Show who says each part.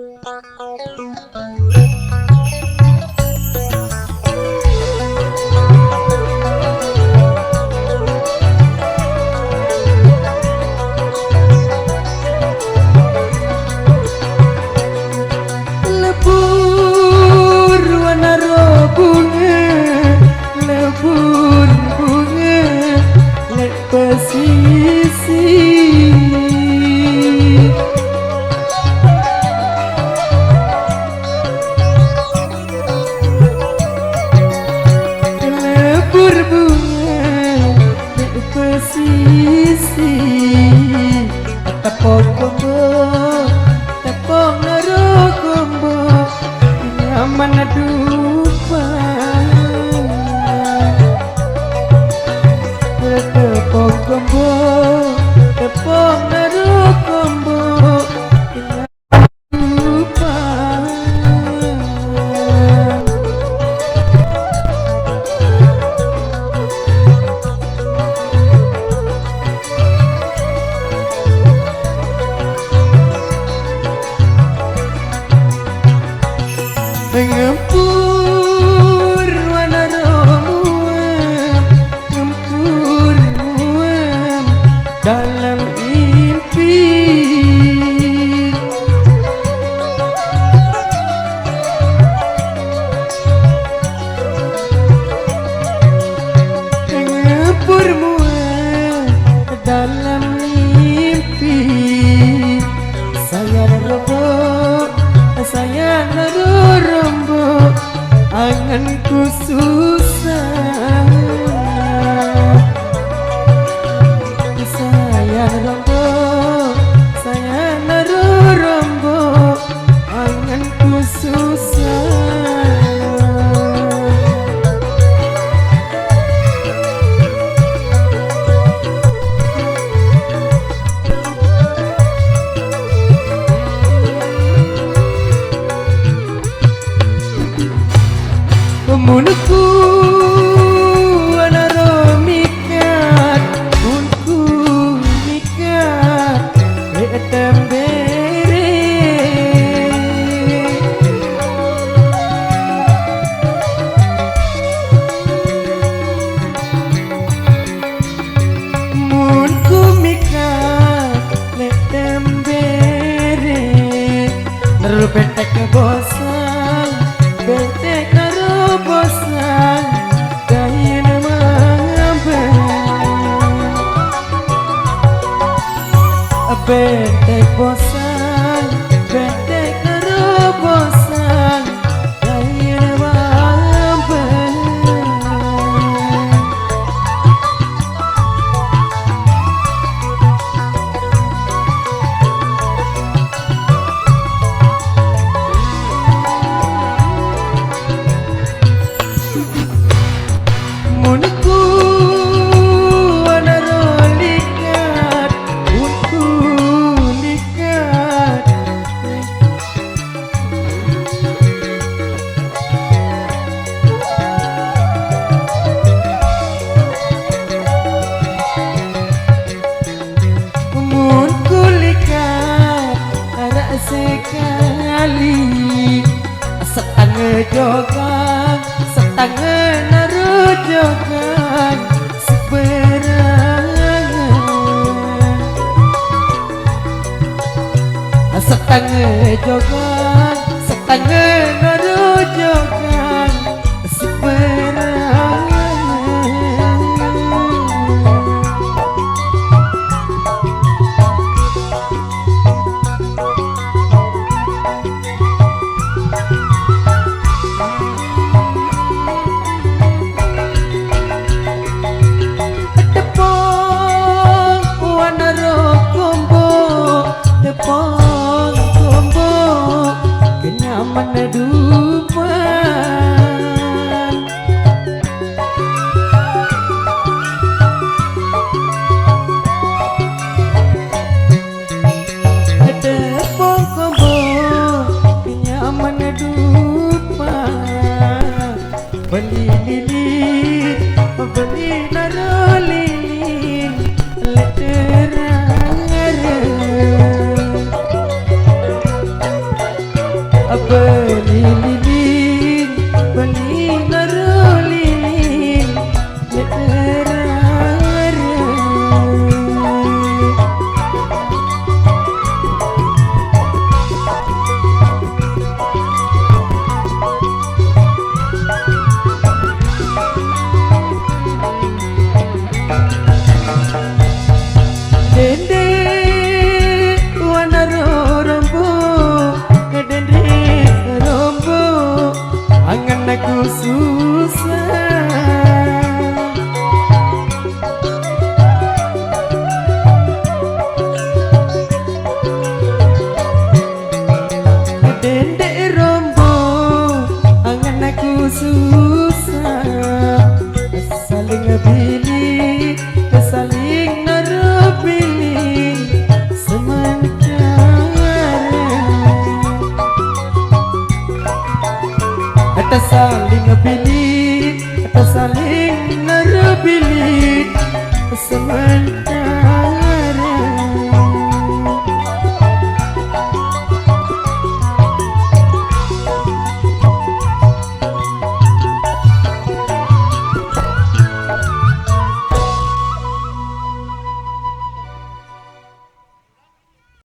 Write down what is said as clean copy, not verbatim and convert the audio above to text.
Speaker 1: Lebur warna bunga, lebur bunga lek pesisir. Lebur bunga lek pesisir. Tepok kombo, tepok naro kombo, nyaman dupa. Tepok kombo, tepok naro kombo, dupa. Ngempur warna romuam, ngempur muam dalam mimpi. Ngempur muam dalam mimpi. Saya robot, saya rombok, anganku susah. Saya rombok, saya rombok, anganku susah. Munku anaro mikat, munku mikat letem bere. Munku mikat letem bere, naru betek bosan, betek bosan kain mamben. Betek bosan, betek karo bosan kain mamben. Munku anaro likat, munku likat. Munku likat arak sekali, setangga jogang, setangga jogan seberangan. Setangga jogan, setangga jogan seberangan. Tepung kombo kenyaman dupan. Tepung kombo kenyaman dupan. Beli lilin, beli naro lilin, leterang. beli lilin beli narulilin dende wana rombo dende rombo angan aku susah dende rombo angan aku susah saling pilih saling pilih sementara kita saling pilih kita saling pilih sementara